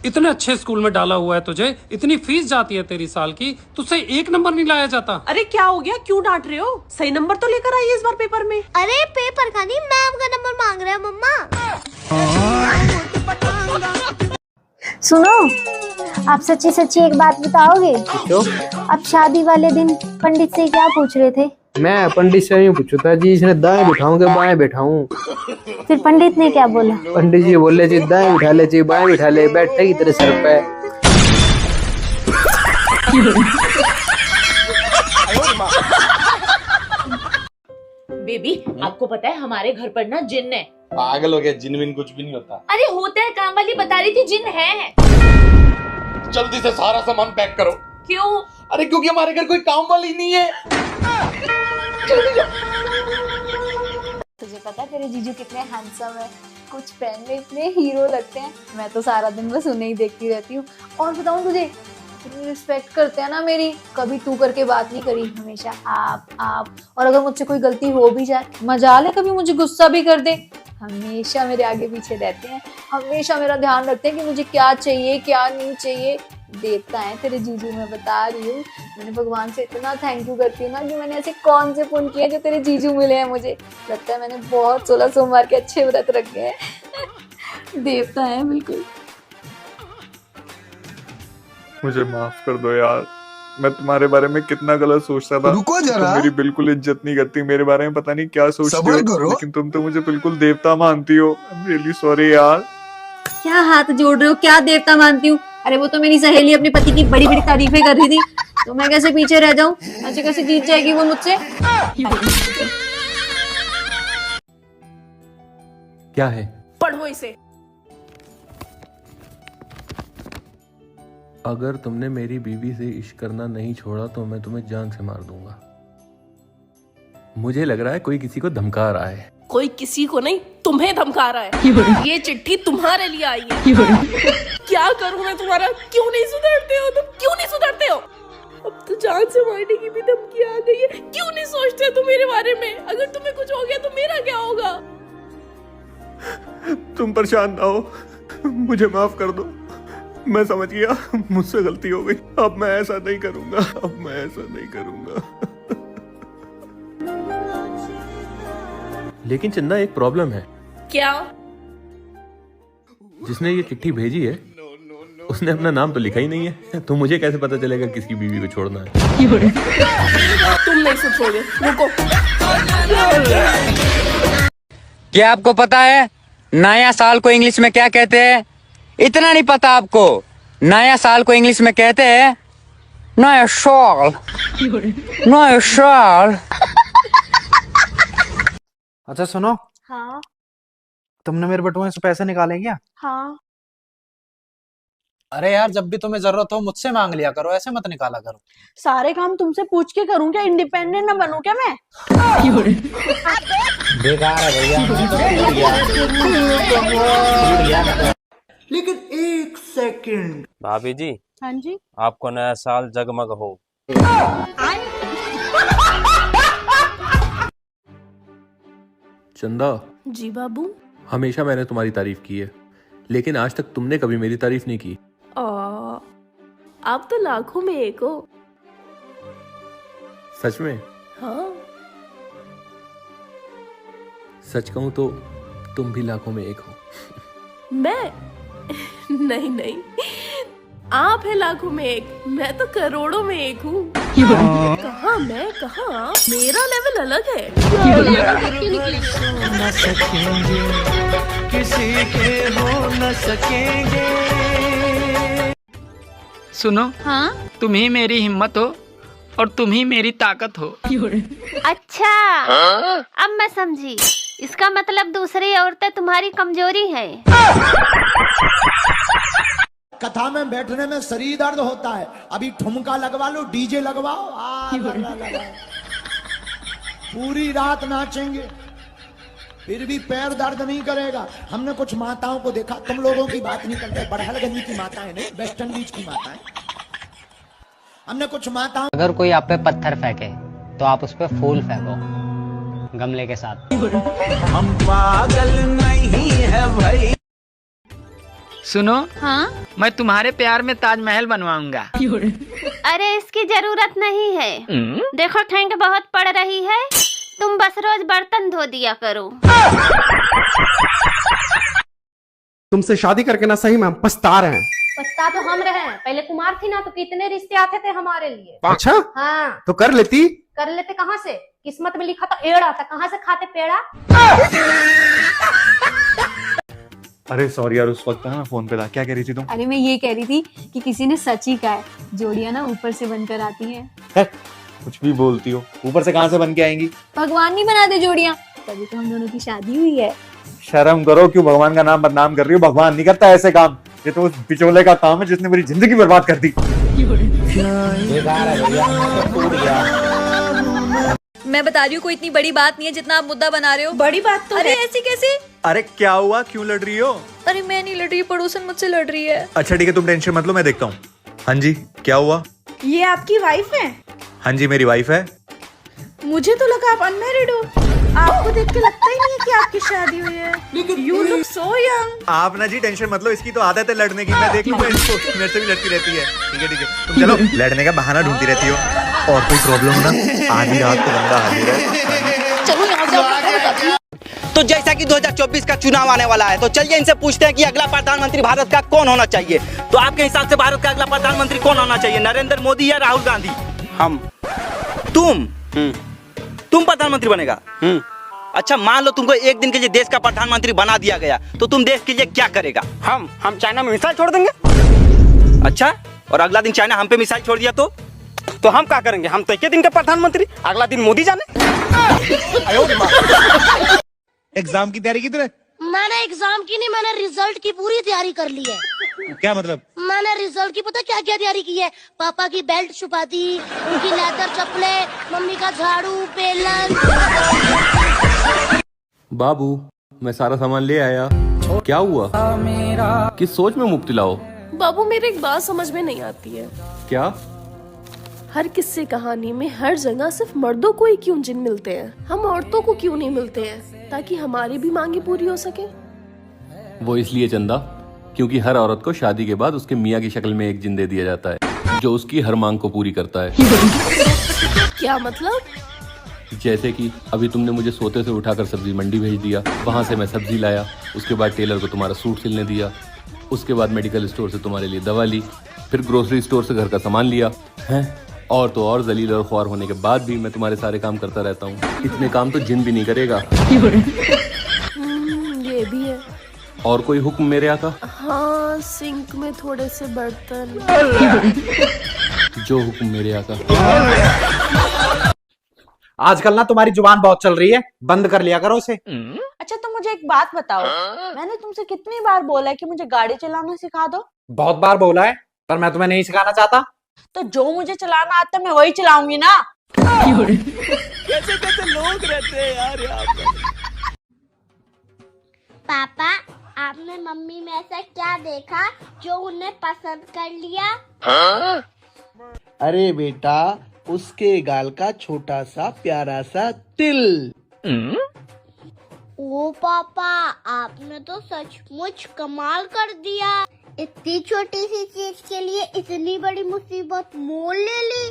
इतने अच्छे स्कूल में डाला हुआ है तुझे, इतनी फीस जाती है तेरी साल की, तुझसे 1 नंबर नहीं लाया जाता। अरे क्या हो गया, क्यों डांट रहे हो? सही नंबर तो लेकर आइए इस बार पेपर में। अरे पेपर का नहीं, मैम का नंबर मांग रहे हैं मम्मा। सुनो, आप सच्ची सच्ची एक बात बताओगे? क्यों? आप शादी वाले दिन पंडित से क्या पूछ रहे थे? मैं पंडित से यूँ पूछा था जी, इसने दाएं बिठाऊं के बाएं बिठाऊं? फिर पंडित ने क्या बोला? पंडित जी बोले जी दाएं बिठा ले जी, बाएं बिठा ले, बैठे की तेरे सर पे। बेबी, आपको पता है हमारे घर पर ना जिन है। पागल हो गया, जिन विन कुछ भी नहीं होता। अरे होता है, काम वाली बता रही थी जिन है। जल्दी से सारा सामान पैक करो। क्यों? अरे क्योंकि हमारे घर कोई काम वाली नहीं है। तुझे पता है तेरे जीजू कितने हैंडसम है, कुछ पहन में इतने हीरो लगते हैं। मैं तो सारा दिन बस उन्हें ही देखती रहती हूँ। और बताऊँ तुझे, इतनी रिस्पेक्ट करते हैं ना मेरी, कभी तू करके बात नहीं करी, हमेशा आप। और अगर मुझसे कोई गलती हो भी जाए, मजाल है कभी मुझे गुस्सा भी कर दे, हमेशा मेरे आगे पीछे रहते हैं, हमेशा मेरा ध्यान रखते हैं कि मुझे क्या चाहिए क्या नहीं चाहिए। देवता है तेरे जीजू, मैं बता रही हूँ। मैंने भगवान से इतना थैंक यू करती हूँ ना कि मैंने ऐसे कौन से पुण्य किए जो तेरे जीजू मिले हैं। मुझे लगता है मैंने बहुत 16 सोमवार के अच्छे व्रत रखे हैं। देवता है बिल्कुल। मुझे माफ कर दो यार, मैं तुम्हारे बारे में कितना गलत सोचता था। रुको जरा, तुम मेरी बिल्कुल इज्जत नहीं करती, मेरे बारे में पता नहीं क्या सोचती सब्र हो, करो। लेकिन तुम तो मुझे बिल्कुल देवता मानती हो। आई एम रियली सॉरी यार। क्या हाथ जोड़ रहे हो, क्या देवता मानती हूँ? अरे वो तो मेरी सहेली अपने पति की बड़ी बड़ी तारीफें कर रही थी, तो मैं कैसे पीछे रह जाऊं? ऐसे कैसे जीत जाएगी वो मुझसे? क्या है? पढ़ो इसे। अगर तुमने मेरी बीवी से इश्क करना नहीं छोड़ा तो मैं तुम्हें जान से मार दूंगा। मुझे लग रहा है कोई किसी को धमका रहा है। कोई किसी को नहीं, तुम्हें धमका रहा है। ये चिट्ठी तुम्हारे लिए आई है। क्या करूं मैं तुम्हारा? क्यों नहीं सुधरते हो तुम? क्यों नहीं सुधरते हो? अब तो जान से मारने की भी धमकी आ गई है। क्यों नहीं सोचते तुम मेरे बारे में? अगर तुम्हें कुछ हो गया तो मेरा क्या होगा? तुम परेशान ना हो, मुझे माफ कर दो। मैं समझ गया, मुझसे गलती हो गई। अब मैं ऐसा नहीं करूंगा, अब मैं ऐसा नहीं करूंगा। लेकिन चंदा, एक प्रॉब्लम है। क्या? जिसने ये चिट्ठी भेजी है उसने अपना नाम तो लिखा ही नहीं है, तो मुझे कैसे पता चलेगा किसकी बीवी को छोड़ना है? तुम नहीं सोचोगे, रुको। क्या आपको पता है नया साल को इंग्लिश में क्या कहते हैं? इतना नहीं पता आपको? नया साल को इंग्लिश में कहते हैं नया साल। नया साल। अच्छा सुनो, हाँ तुमने मेरे बटुए से पैसे निकाले क्या? हाँ। अरे यार, जब भी तुम्हें जरूरत हो मुझसे मांग लिया करो, ऐसे मत निकाला करो। सारे काम तुमसे पूछ के करूँ क्या? इंडिपेंडेंट ना बनूं क्या मैं? बेकार है भैया। लेकिन एक सेकंड। भाभी जी, हाँ जी। आपको नया साल जगमग हो। चंदा जी बाबू। हमेशा मैंने तुम्हारी तारीफ की है, लेकिन आज तक तुमने कभी मेरी तारीफ नहीं की। आप तो लाखों में एक हो। सच में? हाँ। सच कहूं तो तुम भी लाखों में एक हो। मैं? नहीं नहीं, आप है लाखों में एक, मैं तो करोड़ों में एक हूँ। कहाँ मैं, कहाँ आप? मेरा लेवल अलग है। न सकेंगे, किसी के हो न सकेंगे। सुनो, हाँ? तुम ही मेरी हिम्मत हो और तुम ही मेरी ताकत हो। अच्छा, अब मैं समझी। इसका मतलब दूसरी औरतें तुम्हारी कमजोरी है। कथा में बैठने में शरीर दर्द होता है, अभी ठुमका लगवा लो, डीजे लगवाओ, लगा। पूरी रात नाचेंगे, फिर भी पैर दर्द नहीं करेगा। हमने कुछ माताओं को देखा, तुम लोगों की बात नहीं करते, बड़हलगंज की माताएं नहीं, वेस्ट इंडीज की माताएं। हमने कुछ माताओं। अगर कोई आप पे पत्थर फेंके तो आप उस पे फूल फेंको गमले के साथ। हम पागल नहीं है भाई। सुनो, हाँ? मैं तुम्हारे प्यार में ताजमहल बनवाऊंगा। अरे इसकी जरूरत नहीं है। देखो ठंड बहुत पड़ रही है, तुम बस रोज बर्तन धो दिया करो। तुमसे शादी करके ना सही में हम पछता रहे हैं। पछता तो हम रहे हैं, पहले कुमार थी ना तो कितने रिश्ते आते थे हमारे लिए। अच्छा, हाँ, तो कर लेती। कर लेते कहाँ से, किस्मत में लिखा तो एड़ा था, कहाँ से खाते पेड़ा। अरे सॉरी यार, उस वक्त ना मैं फोन पे था। क्या कह रही थी तुम? अरे मैं ये कह रही थी कि किसी ने सच ही कहा है, जोड़ियां ना ऊपर से बनकर आती हैं। कुछ भी बोलती हो, ऊपर से कहाँ से बन के आएंगी? भगवान नहीं बनाते जोड़ियां, तभी तो हम दोनों की शादी हुई है। शर्म करो, क्यों भगवान का नाम बदनाम कर रही हो? भगवान नहीं करता ऐसे काम, ये तो उस बिचौले का काम है जिसने मेरी जिंदगी बर्बाद कर दी। मैं बता रही हूँ, कोई इतनी बड़ी बात नहीं है जितना आप मुद्दा बना रहे हो। बड़ी बात तो अरे ऐसी कैसे? अरे क्या हुआ, क्यों लड़ रही हो? अरे मैं नहीं लड़ रही, पड़ोसन मुझसे लड़ रही है। अच्छा ठीक है, तुम टेंशन मत लो, मैं देखता हूँ। हाँ जी, क्या हुआ? ये आपकी वाइफ है? हाँ जी, मेरी वाइफ है। मुझे तो लगा आप अनमैरिड हो, आपको देख के लगता ही नहीं है कि आपकी शादी हुई है। You look so young. आप ना जी टेंशन मत लो, इसकी तो आदत है लड़ने की, मैं देख लूंगा इसको, मेरे से भी लड़ती रहती है। ठीक है ठीक है, तुम चलो, लड़ने का बहाना ढूंढती रहती हो। और कोई प्रॉब्लम ना, आधी रात को बंदा हाजिर है। चलो यहाँ से। तो जैसा कि 2024 का चुनाव आने वाला है, तो चलिए इनसे पूछते हैं कि अगला प्रधानमंत्री भारत का कौन होना चाहिए। तो आपके हिसाब से भारत का अगला प्रधानमंत्री कौन होना चाहिए, नरेंद्र मोदी या राहुल गांधी? हम। तुम प्रधानमंत्री बनेगा? अच्छा, मान लो तुमको एक दिन के लिए देश का प्रधानमंत्री बना दिया गया, तो तुम देश के लिए क्या करेगा? हम चाइना में मिसाइल छोड़ देंगे। अच्छा, और अगला दिन चाइना हम पे मिसाइल छोड़ दिया तो हम क्या करेंगे? हम तो एक दिन के प्रधानमंत्री, अगला दिन मोदी जाने। एग्जाम की तैयारी किधर है? मैंने एग्जाम की नहीं, मैंने रिजल्ट की पूरी तैयारी कर ली है। क्या मतलब? मैंने रिजल्ट की पता क्या क्या तैयारी की है? पापा की बेल्ट छुपा दी, उनकी लेदर चप्पलें, मम्मी का झाड़ू, बेलन। बाबू, मैं सारा सामान ले आया। क्या हुआ? किस सोच में मुब्तला हो? बाबू मेरे एक बात समझ में नहीं आती है। क्या? हर किस्से कहानी में हर जगह सिर्फ मर्दों को ही क्यों जिन मिलते हैं, हम औरतों को क्यों नहीं मिलते हैं, ताकि हमारी भी मांगे पूरी हो सके? वो इसलिए चंदा, क्योंकि हर औरत को शादी के बाद उसके मियाँ की शक्ल में एक जिन दे दिया जाता है, जो उसकी हर मांग को पूरी करता है। क्या मतलब? जैसे कि अभी तुमने मुझे सोते से उठाकर सब्जी मंडी भेज दिया, वहां से मैं सब्जी लाया, उसके बाद टेलर को तुम्हारा सूट सिलने दिया, उसके बाद मेडिकल स्टोर से तुम्हारे लिए दवा ली, फिर ग्रोसरी स्टोर से घर का सामान लिया है। और तो और जलील और ख्वार होने के बाद भी मैं तुम्हारे सारे काम करता रहता हूँ। इतने काम तो जिन भी नहीं करेगा। ये भी है। और कोई हुक्म मेरे आका? हाँ, सिंक में थोड़े से बर्तन। जो हुक्म मेरे आका। आजकल ना तुम्हारी जुबान बहुत चल रही है, बंद कर लिया करो उसे। अच्छा तो मुझे एक बात बताओ, मैंने तुमसे कितनी बार बोला है कि मुझे गाड़ी चलाना सिखा दो? बहुत बार बोला है, पर मैं तुम्हें नहीं सिखाना चाहता। तो जो मुझे चलाना आता है मैं वही चलाऊंगी ना। कैसे कैसे लोग रहते हैं यार यहाँ पर। पापा, आपने मम्मी में ऐसा क्या देखा जो उन्हें पसंद कर लिया? अरे बेटा, उसके गाल का छोटा सा प्यारा सा तिल। ओ पापा, आपने तो सचमुच कमाल कर दिया। इतनी छोटी सी चीज के लिए इतनी बड़ी मुसीबत मोल ले ली।